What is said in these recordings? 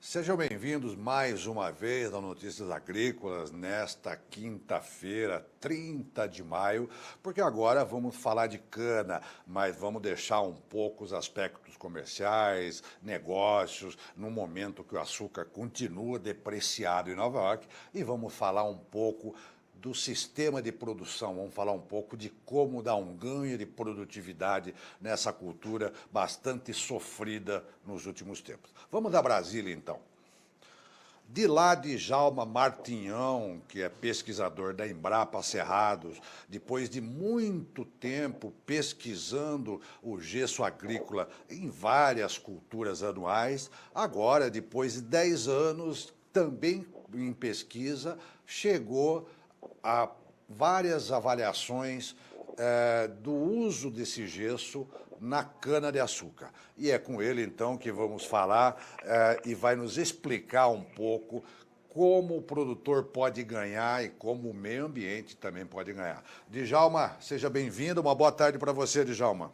Sejam bem-vindos mais uma vez ao Notícias Agrícolas, nesta quinta-feira, 30 de maio, porque agora vamos falar de cana, mas vamos deixar um pouco os aspectos comerciais, negócios, no momento que o açúcar continua depreciado em Nova York, e vamos falar um pouco do sistema de produção, vamos falar um pouco de como dar um ganho de produtividade nessa cultura bastante sofrida nos últimos tempos. Vamos da Brasília, então. De lá de Djalma Martinhão, que é pesquisador da Embrapa Cerrados, depois de muito tempo pesquisando o gesso agrícola em várias culturas anuais, agora, depois de 10 anos, também em pesquisa, chegou a várias avaliações do uso desse gesso na cana-de-açúcar. E é com ele, então, que vamos falar e vai nos explicar um pouco como o produtor pode ganhar e como o meio ambiente também pode ganhar. Djalma, seja bem-vindo. Uma boa tarde para você, Djalma.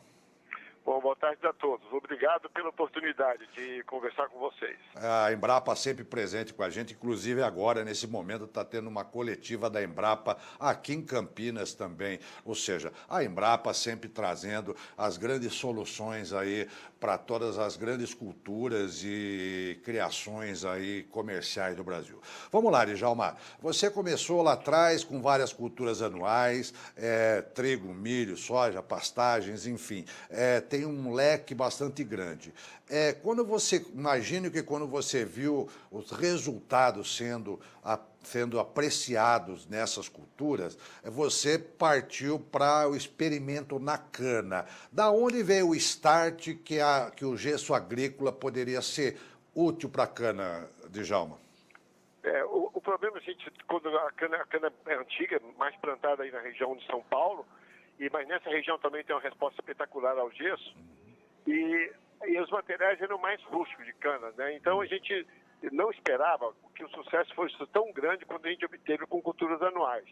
Bom, boa tarde a todos. Obrigado pela oportunidade de conversar com vocês. A Embrapa sempre presente com a gente, inclusive agora, nesse momento, está tendo uma coletiva da Embrapa aqui em Campinas também. Ou seja, a Embrapa sempre trazendo as grandes soluções aí para todas as grandes culturas e criações aí comerciais do Brasil. Vamos lá, Djalma. Você começou lá atrás com várias culturas anuais, trigo, milho, soja, pastagens, enfim. Tem um leque bastante grande. Imagine que quando você viu os resultados sendo apreciados nessas culturas, você partiu para o experimento na cana. Da onde veio o start que o gesso agrícola poderia ser útil para a cana, Djalma? O problema, gente, quando a cana é antiga, mais plantada aí na região de São Paulo, mas nessa região também tem uma resposta espetacular ao gesso, e os materiais eram mais rústicos de cana, né? Então a gente não esperava que o sucesso fosse tão grande quando a gente obteve com culturas anuais.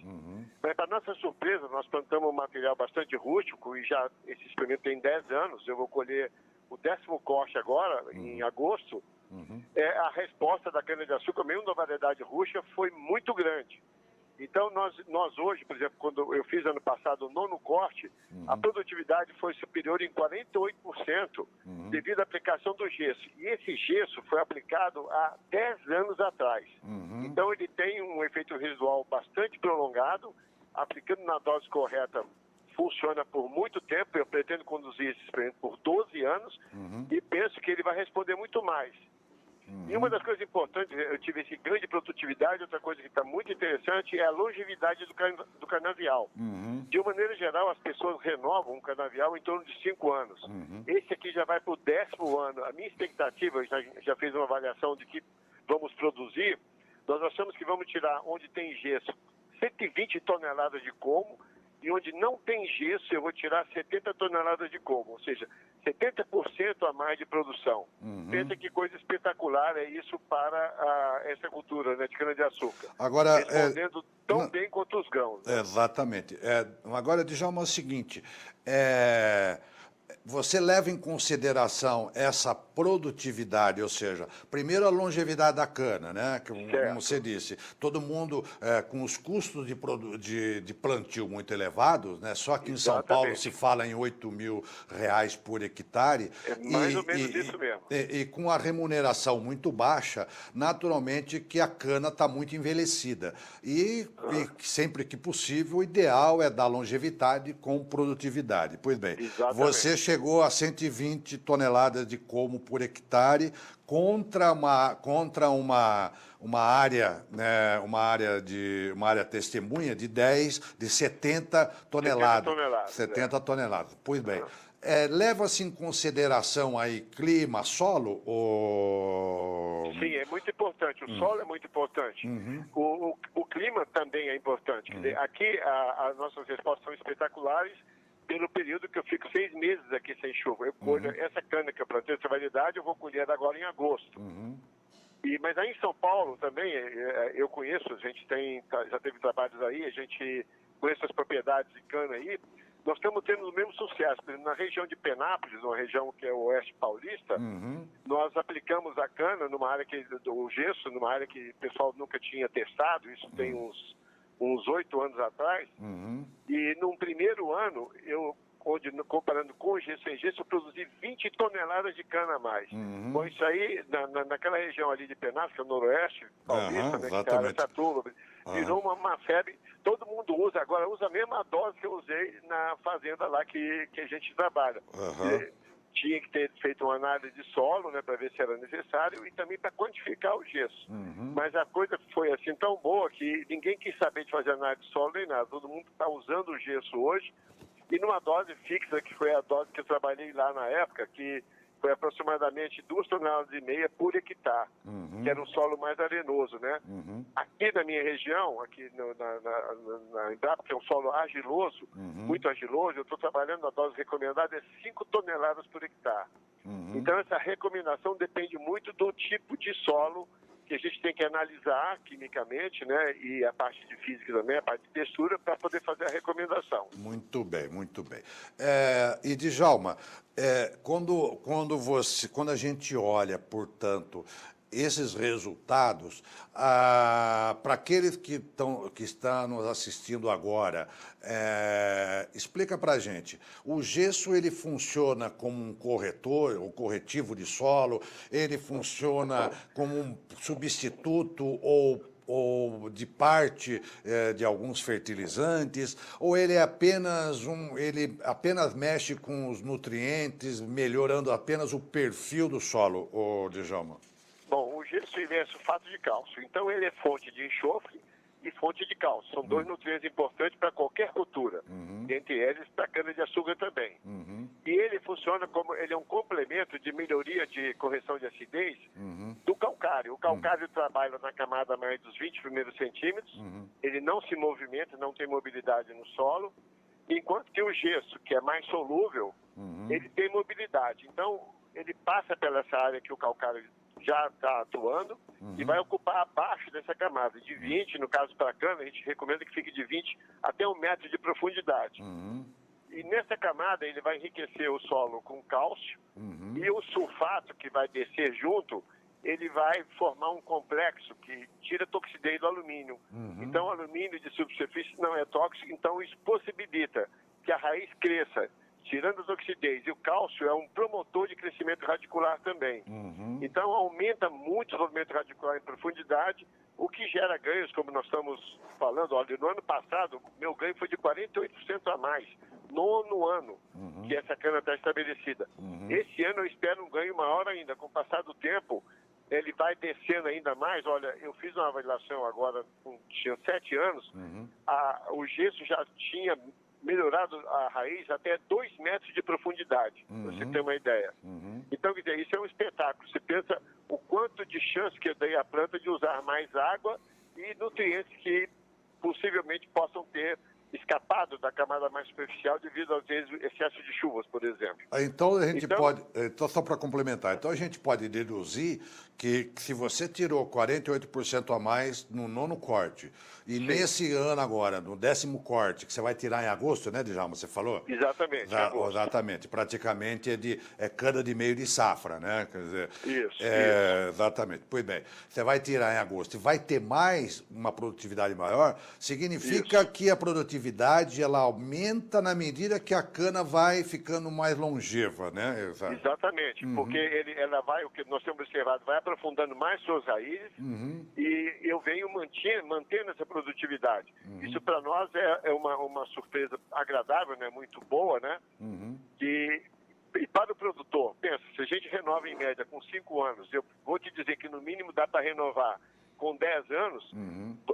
Mas, para nossa surpresa, nós plantamos um material bastante rústico e já esse experimento tem 10 anos. Eu vou colher o 10º corte agora, em agosto. A resposta da cana-de-açúcar, mesmo da variedade rústica, foi muito grande. Então, nós hoje, por exemplo, quando eu fiz ano passado o 9º corte, a produtividade foi superior em 48% devido à aplicação do gesso. E esse gesso foi aplicado há 10 anos atrás. Então, ele tem um efeito residual bastante prolongado, aplicando na dose correta funciona por muito tempo. Eu pretendo conduzir esse experimento por 12 anos e penso que ele vai responder muito mais. E uma das coisas importantes, eu tive esse ganho de produtividade, outra coisa que está muito interessante é a longevidade do canavial. De uma maneira geral, as pessoas renovam um canavial em torno de 5 anos. Esse aqui já vai para o 10º ano. A minha expectativa, eu já fiz uma avaliação de que vamos produzir, nós achamos que vamos tirar onde tem gesso 120 toneladas de como, e onde não tem gesso eu vou tirar 70 toneladas de como, ou seja, 70% a mais de produção. Pensa que coisa espetacular é isso para essa cultura, né, de cana-de-açúcar. Agora, respondendo tão bem quanto os grãos. Né? Exatamente. Agora, Djalma, é o seguinte, você leva em consideração essa produtividade, ou seja, primeiro a longevidade da cana, né? Como você disse, todo mundo com os custos de plantio muito elevados, né? Só que em São Paulo se fala em R$8.000 por hectare. É mais ou menos isso mesmo. E com a remuneração muito baixa, naturalmente que a cana está muito envelhecida. E sempre que possível, o ideal é dar longevidade com produtividade. Pois bem, você chegou a 120 toneladas de como por hectare contra uma área, né, uma área testemunha de 70 toneladas. 70 toneladas. Pois bem, leva-se em consideração aí clima, solo? Sim, é muito importante. O solo é muito importante. O clima também é importante. Quer dizer, aqui as nossas respostas são espetaculares pelo período que eu fico 6 meses aqui sem chuva. Eu colho essa cana que eu plantei, essa variedade, eu vou colher agora em agosto. Mas aí em São Paulo também, eu conheço, a gente já teve trabalhos aí, a gente conhece as propriedades de cana aí, nós estamos tendo o mesmo sucesso. Por exemplo, na região de Penápolis, uma região que é o oeste paulista, nós aplicamos a cana numa área o gesso, numa área que o pessoal nunca tinha testado, isso tem uns 8 anos atrás, e num primeiro ano, comparando com o gesso sem gesso, eu produzi 20 toneladas de cana a mais. Bom, isso aí, naquela região ali de Penápolis, que é o noroeste paulista, né, que é a Araçatuba, virou uma febre. Todo mundo usa, agora usa a mesma dose que eu usei na fazenda lá que a gente trabalha. Tinha que ter feito uma análise de solo, né, para ver se era necessário e também para quantificar o gesso. Mas a coisa foi assim tão boa que ninguém quis saber de fazer análise de solo nem nada. Todo mundo está usando o gesso hoje e numa dose fixa, que foi a dose que eu trabalhei lá na época, que foi aproximadamente 2,5 toneladas por hectare, que era um solo mais arenoso, né? Aqui na minha região, aqui na Embrapa, que é um solo argiloso, muito argiloso, eu estou trabalhando, a dose recomendada é 5 toneladas por hectare. Então, essa recomendação depende muito do tipo de solo que a gente tem que analisar quimicamente, né? E a parte de física também, a parte de textura, para poder fazer a recomendação. Muito bem, muito bem. E, Djalma, quando a gente olha, portanto, esses resultados, para aqueles que estão nos assistindo agora, explica para a gente, o gesso ele funciona como um corretor, ou corretivo de solo, ele funciona como um substituto ou de parte de alguns fertilizantes, ou ele é ele apenas mexe com os nutrientes, melhorando apenas o perfil do solo, Djalma? Bom, o gesso ele é sulfato de cálcio, então ele é fonte de enxofre e fonte de cálcio. São dois nutrientes importantes para qualquer cultura, dentre eles para a cana-de-açúcar também. E ele funciona como ele é um complemento de melhoria de correção de acidez do calcário. O calcário trabalha na camada mais dos 20 primeiros centímetros, ele não se movimenta, não tem mobilidade no solo, enquanto que o gesso, que é mais solúvel, ele tem mobilidade. Então, ele passa pela essa área que o calcário já está atuando e vai ocupar abaixo dessa camada, de 20, no caso para a cana, a gente recomenda que fique de 20 até 1 metro de profundidade. E nessa camada ele vai enriquecer o solo com cálcio e o sulfato que vai descer junto, ele vai formar um complexo que tira a toxidez do alumínio. Então o alumínio de subsuperfície não é tóxico, então isso possibilita que a raiz cresça, tirando a toxidez. E o cálcio é um promotor de crescimento radicular também. Então, aumenta muito o desenvolvimento radicular em profundidade, o que gera ganhos, como nós estamos falando. Olha, no ano passado, meu ganho foi de 48% a mais, no ano que essa cana está estabelecida. Esse ano eu espero um ganho maior ainda. Com o passar do tempo, ele vai descendo ainda mais. Olha, eu fiz uma avaliação agora, tinha 7 anos, o gesso já tinha melhorado a raiz até 2 metros de profundidade, para você ter uma ideia. Então, quer dizer, isso é um espetáculo. Você pensa o quanto de chance que eu dei à planta de usar mais água e nutrientes que possivelmente possam ter escapado da camada mais superficial devido ao excesso de chuvas, por exemplo. Então, a gente pode, só para complementar, então a gente pode deduzir que se você tirou 48% a mais no 9º corte, e nesse ano agora, no 10º corte, que você vai tirar em agosto, né, Djalma, você falou? Exatamente, exatamente, praticamente é cana de meio de safra, né? Quer dizer, isso. Exatamente, pois bem, você vai tirar em agosto e vai ter mais, uma produtividade maior, significa que a produtividade ela aumenta na medida que a cana vai ficando mais longeva, né? Exatamente, porque ela vai, o que nós temos observado, vai aprofundando mais suas raízes e eu venho mantendo essa produtividade. Isso para nós é uma surpresa agradável, né? Muito boa, né? E para o produtor, pensa, se a gente renova em média com 5 anos, eu vou te dizer que no mínimo dá para renovar com 10 anos,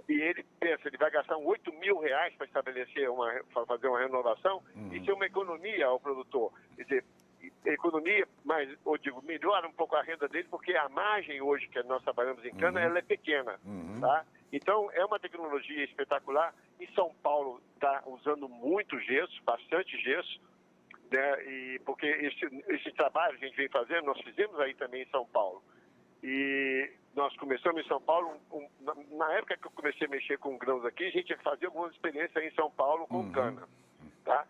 e ele pensa, ele vai gastar R$8.000 para estabelecer fazer uma renovação, isso é uma economia ao produtor. Quer dizer, economia, mas eu digo, melhora um pouco a renda dele, porque a margem hoje que nós trabalhamos em cana, ela é pequena, tá? Então, é uma tecnologia espetacular. Em São Paulo está usando muito gesso, bastante gesso, né? E porque esse trabalho que a gente vem fazendo, nós fizemos aí também em São Paulo. E nós começamos em São Paulo, na época que eu comecei a mexer com grãos aqui, a gente fazia algumas experiências aí em São Paulo com cana, tá?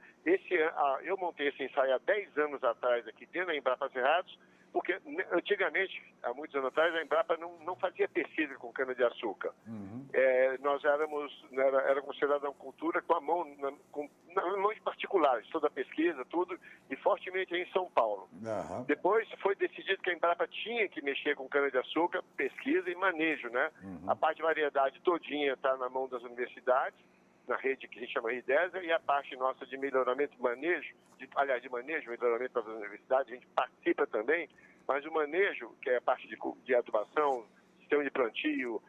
Eu montei esse ensaio há 10 anos atrás aqui dentro da Embrapa Cerrados, porque antigamente, há muitos anos atrás, a Embrapa não fazia pesquisa com cana-de-açúcar. Nós era considerada uma cultura com a mão, na mão de particulares, toda a pesquisa, tudo, e fortemente aí em São Paulo. Depois foi decidido que a Embrapa tinha que mexer com cana-de-açúcar, pesquisa e manejo, né? A parte de variedade todinha está na mão das universidades, na rede que a gente chama RIDESA, e a parte nossa de melhoramento e manejo, de manejo, melhoramento das universidades, a gente participa também, mas o manejo, que é a parte de adubação, sistema de plantio,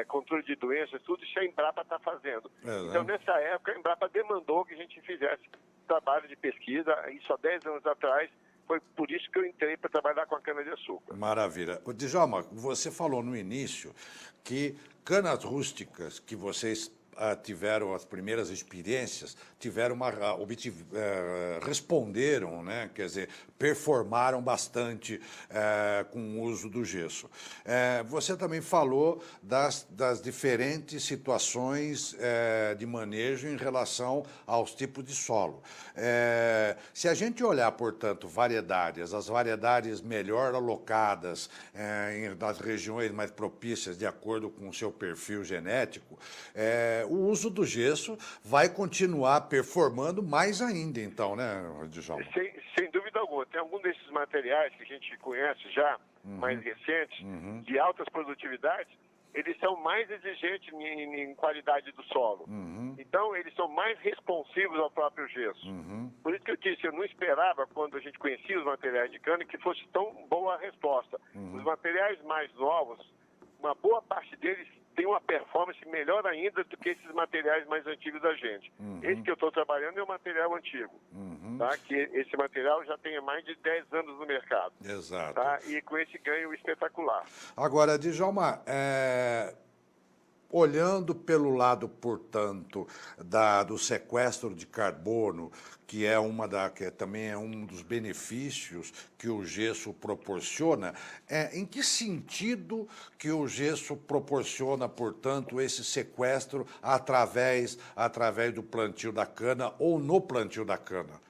controle de doenças, tudo isso a Embrapa está fazendo. Então, nessa época, a Embrapa demandou que a gente fizesse trabalho de pesquisa, isso há 10 anos atrás. Foi por isso que eu entrei para trabalhar com a cana-de-açúcar. Maravilha. Djalma, você falou no início que canas rústicas que vocês tiveram as primeiras experiências, responderam, né? Quer dizer, performaram bastante com o uso do gesso. Você também falou das diferentes situações de manejo em relação aos tipos de solo. Se a gente olhar, portanto, as variedades melhor alocadas nas regiões mais propícias, de acordo com o seu perfil genético, o uso do gesso vai continuar performando mais ainda, então, né, Djalma? Sem dúvida alguma. Tem algum desses materiais que a gente conhece já, mais recentes, de altas produtividades, eles são mais exigentes em qualidade do solo. Então, eles são mais responsivos ao próprio gesso. Por isso que eu disse, eu não esperava, quando a gente conhecia os materiais de cana, que fosse tão boa a resposta. Os materiais mais novos, uma boa parte deles tem uma performance melhor ainda do que esses materiais mais antigos da gente. Esse que eu estou trabalhando é um material antigo, tá? Que esse material já tem mais de 10 anos no mercado. Exato. Tá? E com esse ganho espetacular. Agora, Djalma, olhando pelo lado, portanto, do sequestro de carbono, que também é um dos benefícios que o gesso proporciona, em que sentido que o gesso proporciona, portanto, esse sequestro através do plantio da cana ou no plantio da cana?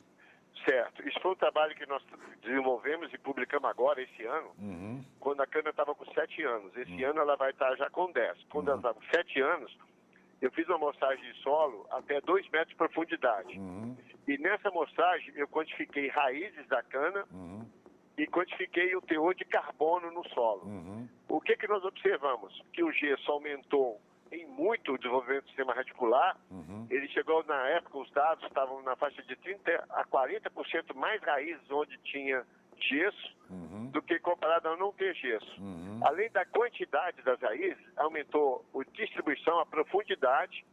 Certo. Isso foi um trabalho que nós desenvolvemos e publicamos agora, esse ano, quando a cana estava com 7 anos. Esse ano ela vai estar já com 10. Quando ela estava com 7 anos, eu fiz uma amostragem de solo até 2 metros de profundidade. E nessa amostragem eu quantifiquei raízes da cana e quantifiquei o teor de carbono no solo. O que nós observamos? Que o gesso aumentou em muito o desenvolvimento do sistema radicular. Ele chegou, na época, os dados estavam na faixa de 30% a 40% mais raízes onde tinha gesso do que comparado a não ter gesso. Além da quantidade das raízes, aumentou a distribuição, a profundidade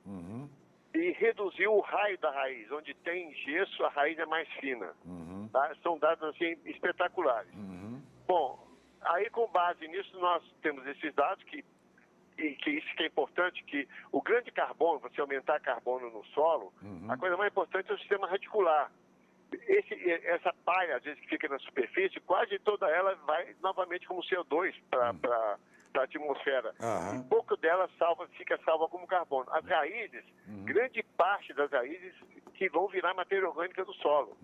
e reduziu o raio da raiz. Onde tem gesso, a raiz é mais fina. Tá? São dados assim espetaculares. Bom, aí com base nisso nós temos esses dados que isso que é importante, que o grande carbono, você aumentar carbono no solo, a coisa mais importante é o sistema radicular. Essa palha, às vezes, que fica na superfície, quase toda ela vai novamente como CO2 para a atmosfera. E pouco dela fica salva como carbono. As raízes, grande parte das raízes que vão virar matéria orgânica do solo.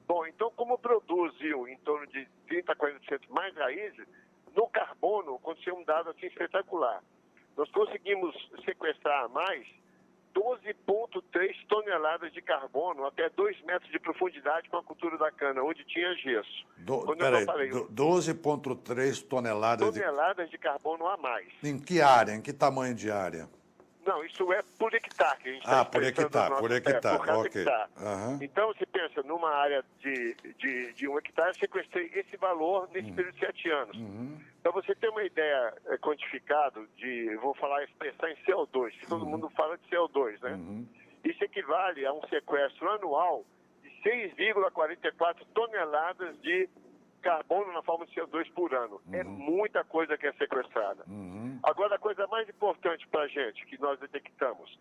Bom, então como produziu em torno de 30% a 40% mais raízes, no carbono aconteceu um dado assim espetacular. Nós conseguimos sequestrar a mais 12,3 toneladas de carbono até 2 metros de profundidade com a cultura da cana, onde tinha gesso. 12,3 toneladas de carbono a mais. Em que área? Em que tamanho de área? Não, isso é por hectare que a gente está por hectare, por cada hectare. Então, você pensa, numa área de 1 hectare, sequestrei esse valor nesse período de 7 anos. Para você ter uma ideia quantificado vou expressar em CO2, que todo mundo fala de CO2, né? Isso equivale a um sequestro anual de 6,44 toneladas de carbono na forma de CO2 por ano. É muita coisa que é sequestrada. Agora, a coisa mais importante para a gente, que nós detectamos,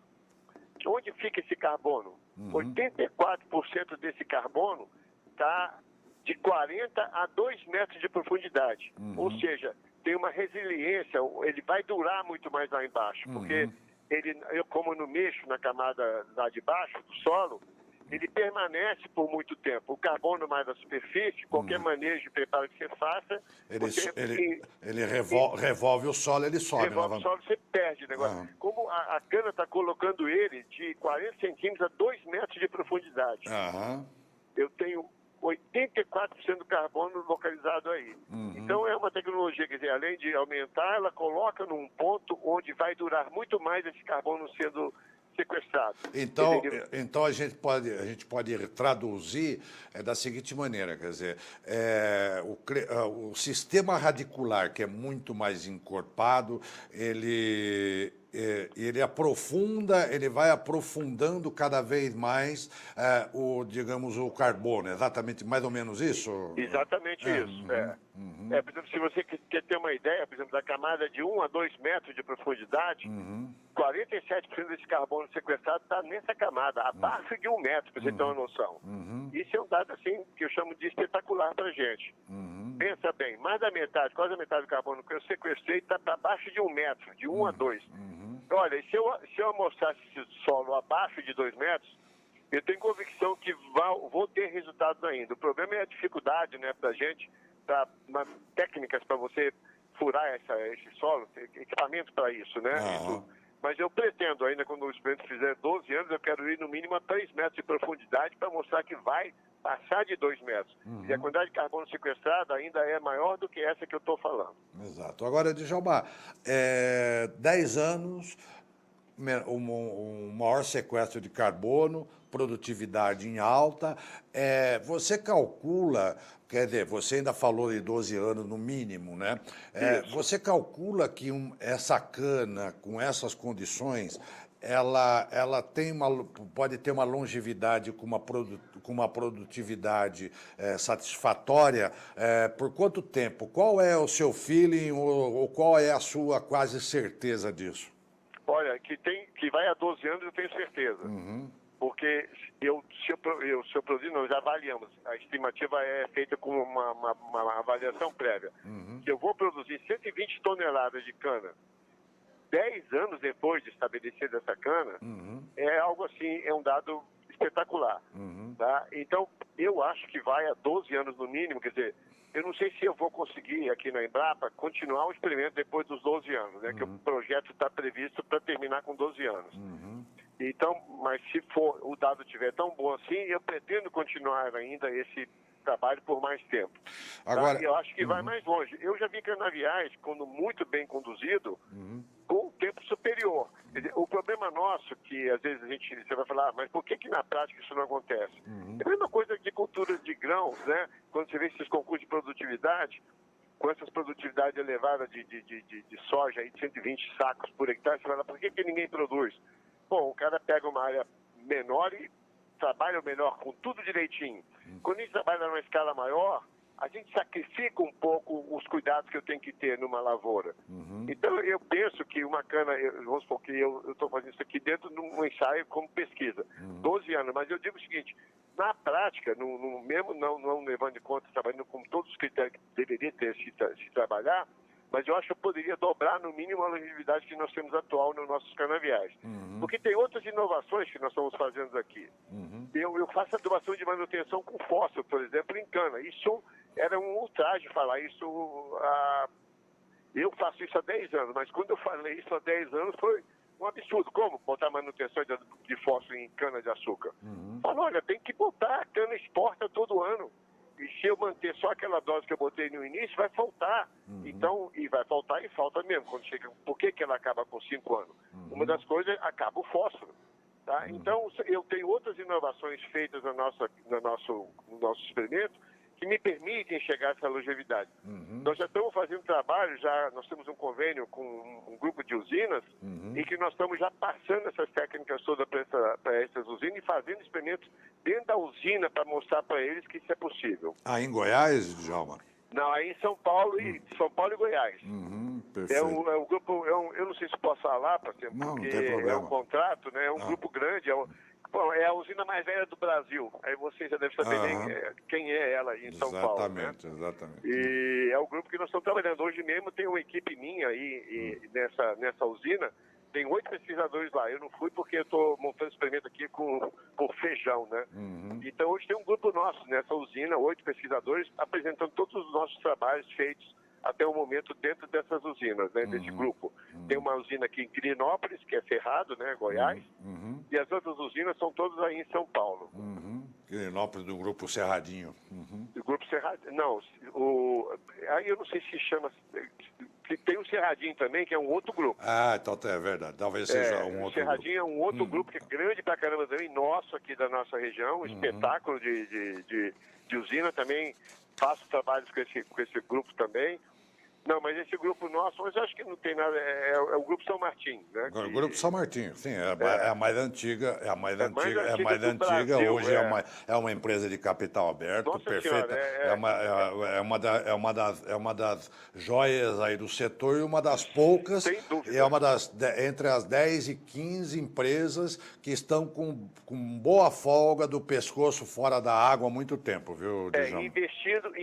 onde fica esse carbono? 84% desse carbono está de 40 a 2 metros de profundidade. Ou seja, tem uma resiliência, ele vai durar muito mais lá embaixo, porque eu como não mexo na camada lá de baixo do solo, ele permanece por muito tempo. O carbono mais da superfície, qualquer manejo de preparo que você faça... Ele revolve o solo, ele sobe. Revolve o solo, você perde o negócio. Como a cana está colocando ele de 40 centímetros a 2 metros de profundidade. Eu tenho 84% do carbono localizado aí. Então é uma tecnologia, quer dizer, além de aumentar, ela coloca num ponto onde vai durar muito mais esse carbono sendo sequestrado. Então a gente pode traduzir da seguinte maneira, quer dizer, o sistema radicular, que é muito mais encorpado, ele vai aprofundando cada vez mais o carbono, exatamente, mais ou menos isso? Exatamente isso, por exemplo, se você quer ter uma ideia, por exemplo, da camada de 1 a 2 metros de profundidade, 47% desse carbono sequestrado está nessa camada, abaixo de 1 metro, para você ter uma noção. Isso é um dado, assim, que eu chamo de espetacular para a gente. Pensa bem, mais da metade, quase a metade do carbono que eu sequestrei está para abaixo de 1 metro, de 1 a 2. Olha, se eu amostrasse esse solo abaixo de 2 metros, eu tenho convicção que vou ter resultados ainda. O problema é a dificuldade, né, para a gente, técnicas para você furar esse solo, equipamentos para isso, né? Mas eu pretendo ainda, quando o experimento fizer 12 anos, eu quero ir no mínimo a 3 metros de profundidade para mostrar que vai passar de 2 metros. E a quantidade de carbono sequestrado ainda é maior do que essa que eu estou falando. Exato. Agora, Djalma, 10 anos, um maior sequestro de carbono, produtividade em alta. Você calcula, quer dizer, você ainda falou de 12 anos no mínimo, né? Você calcula que essa cana, com essas condições, ela pode ter uma longevidade com uma produtividade satisfatória por quanto tempo? Qual é o seu feeling ou qual é a sua quase certeza disso? Olha, que vai a 12 anos eu tenho certeza. Porque se eu produzir, nós já avaliamos. A estimativa é feita com uma avaliação prévia. Se eu vou produzir 120 toneladas de cana 10 anos depois de estabelecer essa cana, é algo assim, é um dado espetacular. Tá? Então, eu acho que vai a 12 anos no mínimo, quer dizer, eu não sei se eu vou conseguir aqui na Embrapa continuar o experimento depois dos 12 anos, né? Que o projeto está previsto para terminar com 12 anos. Então, mas se o dado estiver tão bom assim, eu pretendo continuar ainda esse trabalho por mais tempo. Agora, eu acho que vai mais longe. Eu já vi canaviais, quando muito bem conduzido, com um tempo superior. Quer dizer, o problema nosso, que às vezes você vai falar, mas por que na prática isso não acontece? É a mesma coisa de cultura de grãos, né? Quando você vê esses concursos de produtividade, com essas produtividades elevadas de soja, aí de 120 sacos por hectare, você fala, por que ninguém produz? Bom, o cara pega uma área menor e trabalha melhor com tudo direitinho. Quando a gente trabalha numa escala maior, a gente sacrifica um pouco os cuidados que eu tenho que ter numa lavoura. Então, eu penso que uma cana, vamos supor que eu estou fazendo isso aqui dentro de um ensaio como pesquisa, 12 anos, mas eu digo o seguinte, na prática, mesmo não levando em conta, trabalhando com todos os critérios que deveria ter se trabalhar, mas eu acho que eu poderia dobrar, no mínimo, a longevidade que nós temos atual nos nossos canaviais. Porque tem outras inovações que nós estamos fazendo aqui. Eu faço adubação de manutenção com fósforo, por exemplo, em cana. Isso era um ultraje falar isso. Eu faço isso há 10 anos, mas quando eu falei isso há 10 anos foi um absurdo. Como botar manutenção de fósforo em cana de açúcar? Falou, olha, tem que botar, a cana exporta todo ano. E se eu manter só aquela dose que eu botei no início, vai faltar. Então, e vai faltar e falta mesmo. Quando chega, por que ela acaba com 5 anos? Uma das coisas, acaba o fósforo. Tá? Então, eu tenho outras inovações feitas no nosso experimento que me permitem chegar a essa longevidade. Nós já estamos fazendo trabalho, nós temos um convênio com um grupo de usinas em que nós estamos já passando essas técnicas todas para essas usinas e fazendo experimentos dentro da usina para mostrar para eles que isso é possível. Em Goiás, Djalma? Não, aí em São Paulo e Goiás. Perfeito. É um grupo, eu não sei se posso falar, porque não tem problema. é um contrato, né? É um grupo grande, é a usina mais velha do Brasil. Aí você já deve saber quem é ela aí em São Paulo. Né? Exatamente. E é o grupo que nós estamos trabalhando. Hoje mesmo tem uma equipe minha aí nessa usina, tem 8 pesquisadores lá. Eu não fui porque eu estou montando experimento aqui com feijão, né? Então, hoje tem um grupo nosso nessa usina, 8 pesquisadores, apresentando todos os nossos trabalhos feitos até o momento dentro dessas usinas, né, desse grupo. Tem uma usina aqui em Quirinópolis, que é Cerrado, né, Goiás, e as outras usinas são todas aí em São Paulo. Quirinópolis, do Grupo Cerradinho. O Grupo Cerradinho, não, aí eu não sei se chama, tem o Cerradinho também, que é um outro grupo. Ah, então é verdade, talvez seja um outro O Cerradinho grupo. é um outro grupo que é grande pra caramba também, nosso aqui da nossa região, um espetáculo de usina também, faço trabalhos com esse grupo também. Não, mas esse grupo nosso, mas eu acho que não tem nada, é o Grupo São Martim, né? O Grupo São Martim, sim, é a mais antiga, é a mais antiga, do Brasil, hoje é uma empresa de capital aberto, Nossa perfeita, Senhora, é uma das joias aí do setor e uma das poucas, sem dúvida. é uma das, entre as 10 e 15 empresas que estão com boa folga do pescoço fora da água há muito tempo, viu, Djalma? Investindo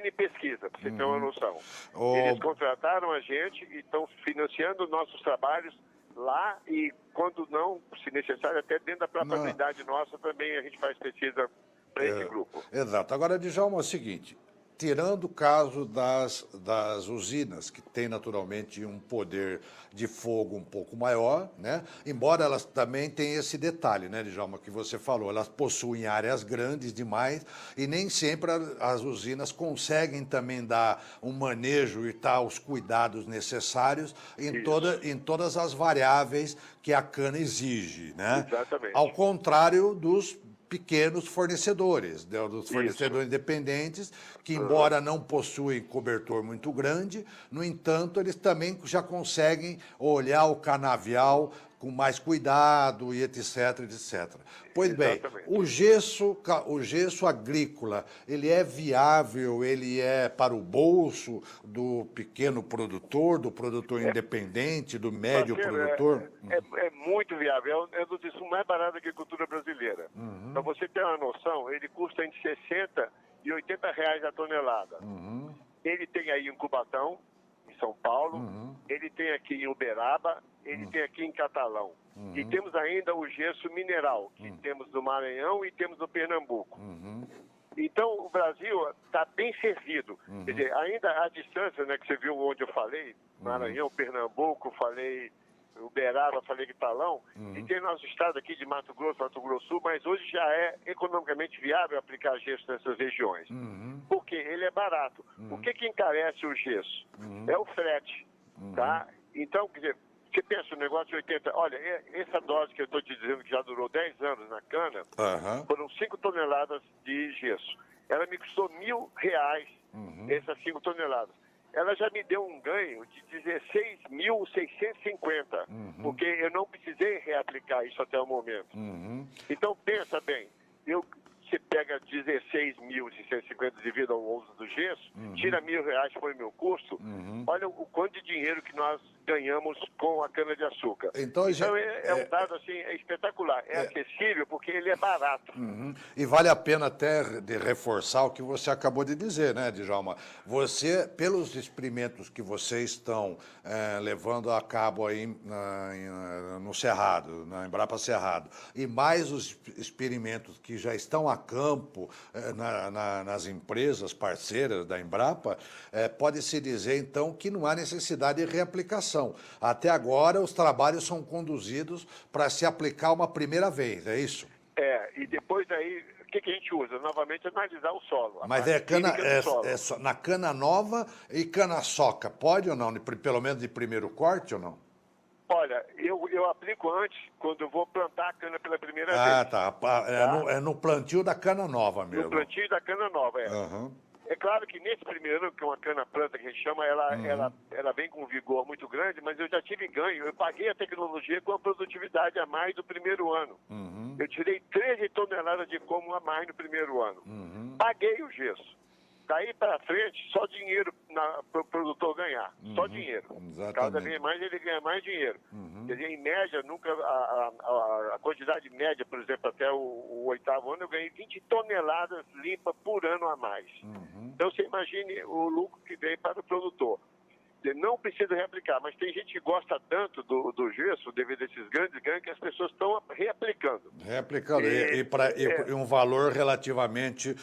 em pesquisa, para você ter uma noção. O- Eles contrataram a gente e estão financiando nossos trabalhos lá e, quando não, se necessário, até dentro da própria unidade nossa também a gente faz pesquisa para esse grupo. Exato. Agora, Djalma, é o seguinte, tirando o caso das usinas, que tem naturalmente um poder de fogo um pouco maior, né? Embora elas também tenham esse detalhe, né, Djalma, que você falou, elas possuem áreas grandes demais e nem sempre as usinas conseguem também dar um manejo e tal, os cuidados necessários em todas as variáveis que a cana exige, né? Exatamente. Ao contrário dos pequenos fornecedores, dos fornecedores independentes, que embora não possuem cobertor muito grande, no entanto, eles também já conseguem olhar o canavial com mais cuidado e etc, etc. Pois bem, o gesso agrícola, ele é viável, ele é para o bolso do pequeno produtor, do produtor independente, do médio produtor? É muito viável, é um dos insumos mais baratos da agricultura brasileira. Para você ter uma noção, ele custa entre 60 e 80 reais a tonelada. Ele tem aí em Cubatão, em São Paulo, ele tem aqui em Uberaba, ele tem aqui em Catalão. E temos ainda o gesso mineral, que temos no Maranhão e temos no Pernambuco. Então, o Brasil está bem servido. Quer dizer, ainda a distância, né, que você viu onde eu falei, Maranhão, Pernambuco, falei Uberaba, falei Catalão, e tem nosso estado aqui de Mato Grosso do Sul, mas hoje já é economicamente viável aplicar gesso nessas regiões. Porque ele é barato. O que encarece o gesso? É o frete, tá? Então, quer dizer, você pensa no negócio de 80... Olha, essa dose que eu estou te dizendo que já durou 10 anos na cana, foram 5 toneladas de gesso. Ela me custou R$1.000, essas 5 toneladas. Ela já me deu um ganho de 16.650, porque eu não precisei reaplicar isso até o momento. Então, pensa bem, você pega 16.650 devido ao uso do gesso, tira R$1.000 foi meu custo, olha o quanto de dinheiro que nós ganhamos com a cana-de-açúcar. Então é um dado assim, espetacular, é acessível porque ele é barato. E vale a pena até de reforçar o que você acabou de dizer, né, Djalma? Você, pelos experimentos que vocês estão levando a cabo aí no Cerrado, na Embrapa Cerrado, e mais os experimentos que já estão a campo nas empresas parceiras da Embrapa, pode-se dizer, então, que não há necessidade de reaplicação. Até agora, os trabalhos são conduzidos para se aplicar uma primeira vez, é isso? E depois daí, o que a gente usa? Novamente, analisar o solo. Mas na cana nova e cana soca, pode ou não? Pelo menos de primeiro corte ou não? Olha, eu aplico antes, quando eu vou plantar a cana pela primeira vez. Tá. É no plantio da cana nova mesmo. No plantio da cana nova, É claro que nesse primeiro ano, que é uma cana-planta que a gente chama, ela vem com um vigor muito grande, mas eu já tive ganho. Eu paguei a tecnologia com a produtividade a mais do primeiro ano. Eu tirei 13 toneladas de como a mais no primeiro ano. Paguei o gesso. Daí para frente, só dinheiro para o produtor ganhar. Só dinheiro. Cada vez mais ele ganha mais dinheiro. Quer dizer, em média, nunca a quantidade média, por exemplo, até o 8º ano, eu ganhei 20 toneladas limpas por ano a mais. Então, você imagine o lucro que vem para o produtor. não precisa reaplicar, mas tem gente que gosta tanto do gesso, devido a esses grandes ganhos, que as pessoas estão reaplicando. Reaplicando, e um valor relativamente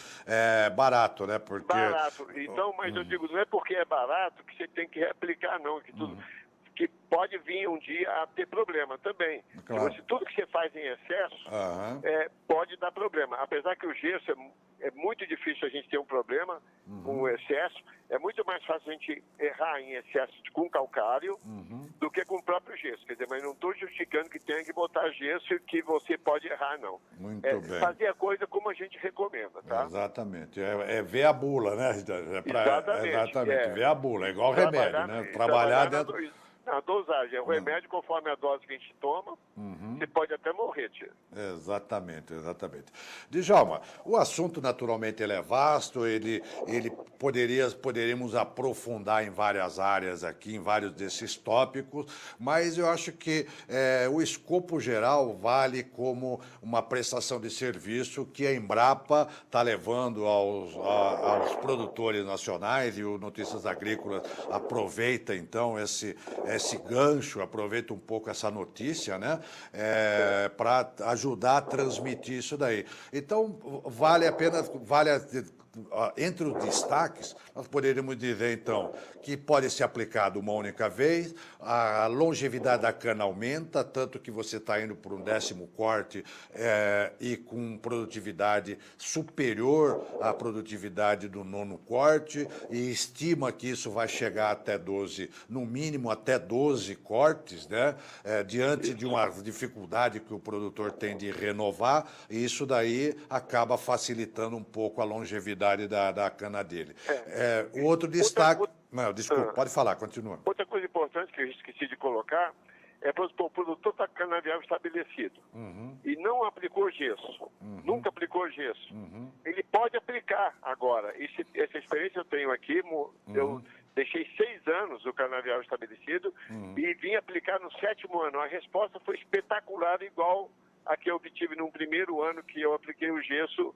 barato, né? Porque... Barato. Então, mas eu digo, não é porque é barato que você tem que reaplicar, não. Que tudo, que pode vir um dia a ter problema também. Claro. Se tudo que você faz em excesso, pode dar problema. Apesar que o gesso é muito difícil a gente ter um problema com o excesso, é muito mais fácil a gente errar em excesso com calcário do que com o próprio gesso. Quer dizer, mas não estou justificando que tenha que botar gesso e que você pode errar, não. Muito bem. Fazer a coisa como a gente recomenda, tá? Exatamente. É ver a bula, né? Exatamente. Ver a bula. É igual remédio, né? Trabalhar dentro... Na dosagem, é o remédio conforme a dose que a gente toma, você pode até morrer, tio. Exatamente. Djalma, o assunto naturalmente ele é vasto, poderíamos aprofundar em várias áreas aqui, em vários desses tópicos, mas eu acho que o escopo geral vale como uma prestação de serviço que a Embrapa está levando aos produtores nacionais, e o Notícias Agrícolas aproveita então esse gancho, aproveita um pouco essa notícia, né, para ajudar a transmitir isso daí. Então, entre os destaques, nós poderíamos dizer, então, que pode ser aplicado uma única vez, a longevidade da cana aumenta, tanto que você está indo para um 10º corte e com produtividade superior à produtividade do 9º corte, e estima que isso vai chegar até 12, no mínimo até 12 cortes, né? Diante de uma dificuldade que o produtor tem de renovar, e isso daí acaba facilitando um pouco a longevidade da cana dele. O outro destaque... Não, desculpa, pode falar, continua. Outra coisa importante que eu esqueci de colocar é que o produtor está com canavial estabelecido e não aplicou gesso, nunca aplicou gesso. Ele pode aplicar agora. Essa experiência eu tenho aqui, eu deixei 6 anos o canavial estabelecido e vim aplicar no 7º ano. A resposta foi espetacular, igual a que eu obtive no primeiro ano que eu apliquei o gesso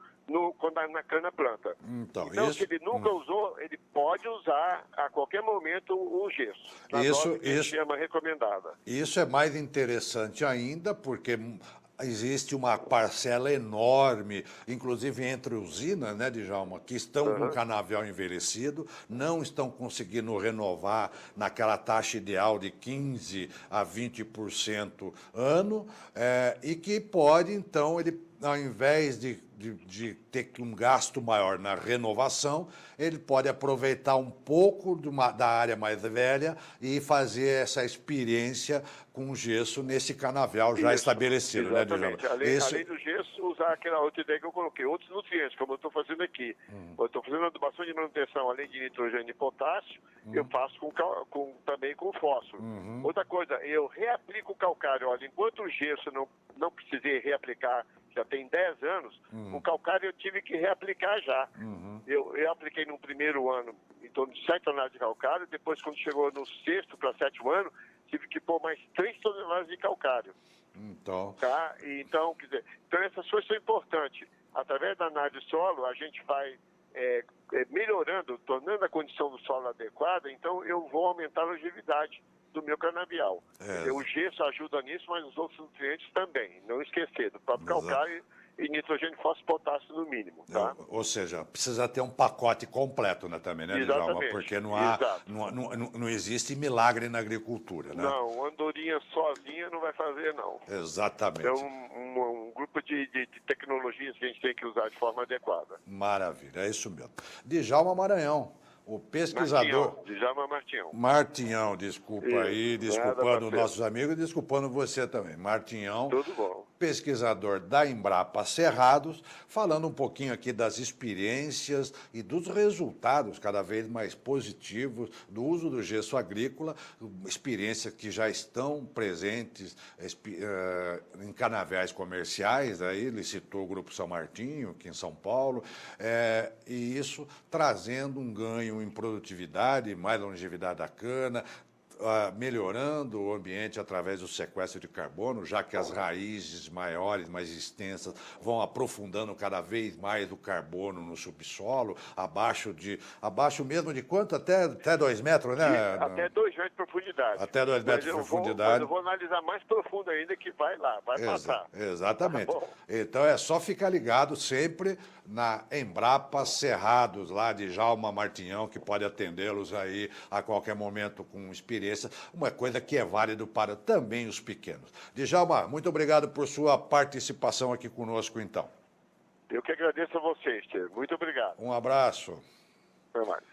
na cana planta. Então se ele nunca usou, ele pode usar a qualquer momento o gesso. Isso que a gente chama recomendada. Isso é mais interessante ainda, porque existe uma parcela enorme, inclusive entre usinas, né, Djalma, que estão com canavial envelhecido, não estão conseguindo renovar naquela taxa ideal de 15% a 20% ano, e que pode, então, ele, ao invés de ter um gasto maior na renovação, ele pode aproveitar um pouco da área mais velha e fazer essa experiência com gesso nesse canavial já estabelecido, exatamente, né, Djalma? Além do gesso, usar aquela outra ideia que eu coloquei, outros nutrientes, como eu estou fazendo aqui. Eu estou fazendo adubação de manutenção, além de nitrogênio e potássio, eu faço também com fósforo. Outra coisa, eu reaplico o calcário. Olha, enquanto o gesso não precisei reaplicar, já tem 10 anos, o calcário eu tive que reaplicar já. Eu apliquei no primeiro ano em torno de 7 toneladas de calcário, depois quando chegou no 6º para 7º ano, tive que pôr mais 3 toneladas de calcário. Tá? Então, quer dizer, essas coisas são importantes. Através da análise de solo, a gente vai melhorando, tornando a condição do solo adequada, então eu vou aumentar a longevidade do meu canavial. O gesso ajuda nisso, mas os outros nutrientes também. Não esquecer do próprio calcário e nitrogênio, fósforo e potássio no mínimo. Tá? Ou seja, precisa ter um pacote completo, né, também, né, Djalma? Porque não existe milagre na agricultura, né? Não, andorinha sozinha não vai fazer, não. Exatamente. É um grupo de tecnologias que a gente tem que usar de forma adequada. Maravilha, é isso mesmo. Djalma Maranhão, o pesquisador... Djalma Martinhão. Martinhão, desculpa aí, desculpando nossos amigos e desculpando você também. Martinhão. Tudo bom. Pesquisador da Embrapa Cerrados, falando um pouquinho aqui das experiências e dos resultados cada vez mais positivos do uso do gesso agrícola, experiências que já estão presentes em canaviais comerciais, aí ele citou o Grupo São Martinho, aqui em São Paulo, e isso trazendo um ganho em produtividade, mais longevidade da cana, melhorando o ambiente através do sequestro de carbono, já que as raízes maiores, mais extensas, vão aprofundando cada vez mais o carbono no subsolo, abaixo mesmo de quanto? Até 2 metros, né? Até 2 metros de profundidade. Até 2 metros de profundidade. Mas eu vou analisar mais profundo ainda, que vai lá, vai passar. Exatamente. Tá, então é só ficar ligado sempre na Embrapa Cerrados, lá de Djalma Martinhão, que pode atendê-los aí a qualquer momento com experiência, uma coisa que é válido para também os pequenos. Djalma, muito obrigado por sua participação aqui conosco, então. Eu que agradeço a vocês, Tiago. Muito obrigado. Um abraço. Até mais.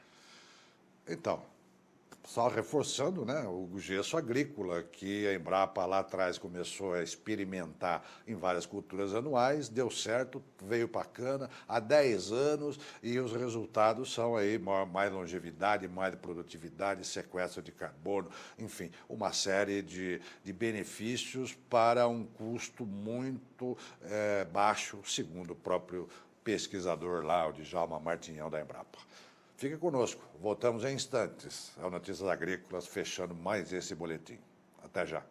Então, só reforçando, né, o gesso agrícola, que a Embrapa lá atrás começou a experimentar em várias culturas anuais, deu certo, veio para a cana há 10 anos e os resultados são aí mais longevidade, mais produtividade, sequestro de carbono, enfim, uma série de benefícios para um custo muito baixo, segundo o próprio pesquisador lá, o Djalma Martinhão da Embrapa. Fique conosco, voltamos em instantes ao Notícias Agrícolas, fechando mais esse boletim. Até já.